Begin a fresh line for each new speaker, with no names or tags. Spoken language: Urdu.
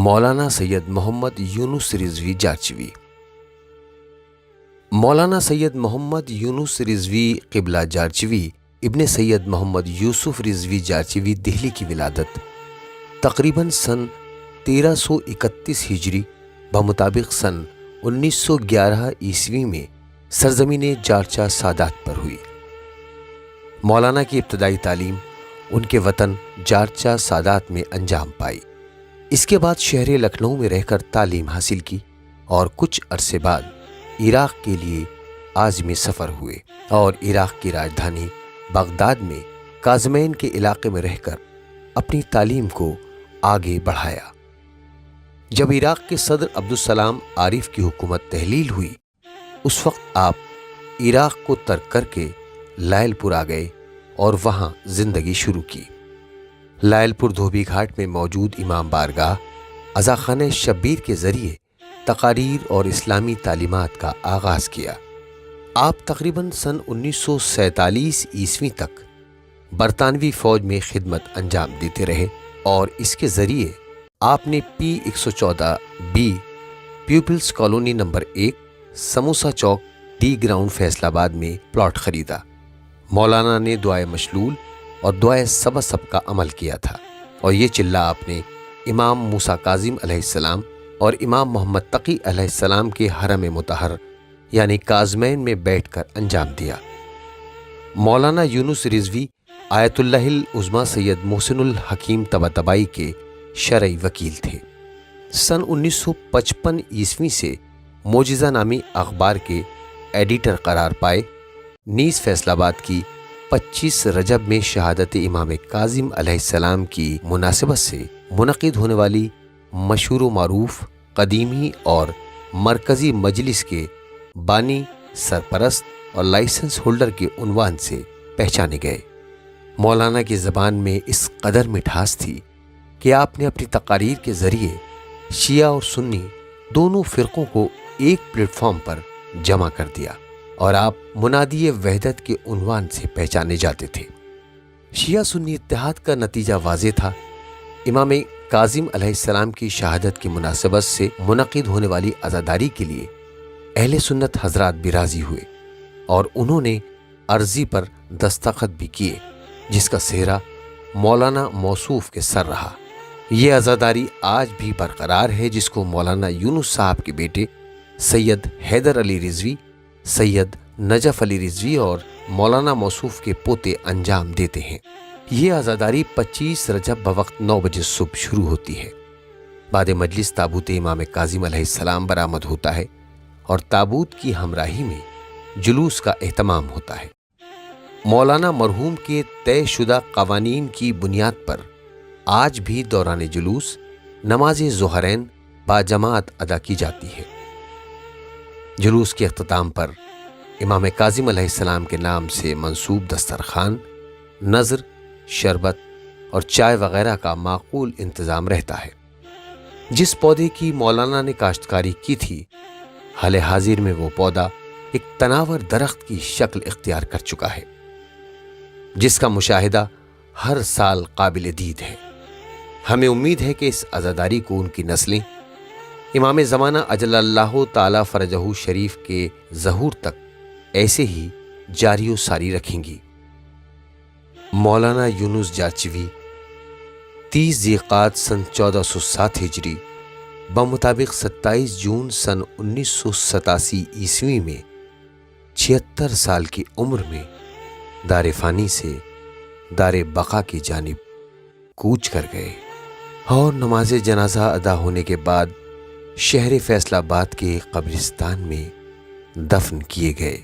مولانا سید محمد یونس رضوی جارچوی۔ مولانا سید محمد یونس رضوی قبلہ جارچوی ابن سید محمد یوسف رضوی جارچوی دہلی کی ولادت تقریباً سن 1331 ہجری بمطابق سن 1911 عیسوی میں سرزمین جارچا سادات پر ہوئی۔ مولانا کی ابتدائی تعلیم ان کے وطن جارچا سادات میں انجام پائی۔ اس کے بعد شہر لکھنؤ میں رہ کر تعلیم حاصل کی اور کچھ عرصے بعد عراق کے لیے عازمی سفر ہوئے اور عراق کی راجدھانی بغداد میں کاظمین کے علاقے میں رہ کر اپنی تعلیم کو آگے بڑھایا۔ جب عراق کے صدر عبدالسلام عارف کی حکومت تحلیل ہوئی، اس وقت آپ عراق کو ترک کر کے لائل پور آ گئے اور وہاں زندگی شروع کی۔ لائل پور دھوبی گھاٹ میں موجود امام بارگاہ عزاخانہ شبیر کے ذریعے تقاریر اور اسلامی تعلیمات کا آغاز کیا۔ آپ تقریباً سن 1947 عیسوی تک برطانوی فوج میں خدمت انجام دیتے رہے اور اس کے ذریعے آپ نے P 114 B peoples colony number 1 Samosa Chowk D ground Faisal آباد میں پلاٹ خریدا۔ مولانا نے دعائے مشلول اور دعائے سب کا عمل کیا تھا اور یہ چلہ آپ نے امام موسیٰ کاظم علیہ السلام اور امام محمد تقی علیہ السلام کے حرم مطہر یعنی کاظمین میں بیٹھ کر انجام دیا۔ مولانا یونس رضوی آیت اللہ العظمیٰ سید محسن الحکیم طباطبائی کے شرعی وکیل تھے۔ سن 1955 عیسوی سے معجزہ نامی اخبار کے ایڈیٹر قرار پائے۔ نیز فیصل آباد کی 25 رجب میں شہادت امام کاظم علیہ السلام کی مناسبت سے منعقد ہونے والی مشہور و معروف قدیمی اور مرکزی مجلس کے بانی، سرپرست اور لائسنس ہولڈر کے عنوان سے پہچانے گئے۔ مولانا کی زبان میں اس قدر مٹھاس تھی کہ آپ نے اپنی تقاریر کے ذریعے شیعہ اور سنی دونوں فرقوں کو ایک پلیٹ فارم پر جمع کر دیا اور آپ منادی وحدت کے عنوان سے پہچانے جاتے تھے۔ شیعہ سنی اتحاد کا نتیجہ واضح تھا۔ امام کاظم علیہ السلام کی شہادت کی مناسبت سے منعقد ہونے والی عزاداری کے لیے اہل سنت حضرات بھی راضی ہوئے اور انہوں نے عرضی پر دستخط بھی کیے، جس کا سہرا مولانا موصوف کے سر رہا۔ یہ عزاداری آج بھی برقرار ہے، جس کو مولانا یونس صاحب کے بیٹے سید حیدر علی رضوی، سید نجف علی رضوی اور مولانا موصوف کے پوتے انجام دیتے ہیں۔ یہ عزاداری 25 رجب بوقت 9 بجے صبح شروع ہوتی ہے۔ بعد مجلس تابوت امام کاظم علیہ السلام برآمد ہوتا ہے اور تابوت کی ہمراہی میں جلوس کا اہتمام ہوتا ہے۔ مولانا مرحوم کے طے شدہ قوانین کی بنیاد پر آج بھی دوران جلوس نماز ظہرین باجماعت ادا کی جاتی ہے۔ جلوس کے اختتام پر امام کاظم علیہ السلام کے نام سے منسوب دسترخوان، نذر، شربت اور چائے وغیرہ کا معقول انتظام رہتا ہے۔ جس پودے کی مولانا نے کاشتکاری کی تھی، حال حاضر میں وہ پودا ایک تناور درخت کی شکل اختیار کر چکا ہے، جس کا مشاہدہ ہر سال قابل دید ہے۔ ہمیں امید ہے کہ اس عزاداری کو ان کی نسلیں امام زمانہ اجل اللہ تعالی فرجہ شریف کے ظہور تک ایسے ہی جاری و ساری رکھیں گی۔ مولانا یونس جارچوی 30 ذیقعد سن 1407 ہجری بمطابق 27 جون سن 1987 عیسوی میں 76 سال کی عمر میں دار فانی سے دار بقا کی جانب کوچ کر گئے اور نماز جنازہ ادا ہونے کے بعد شہر فیصل آباد کے قبرستان میں دفن کیے گئے۔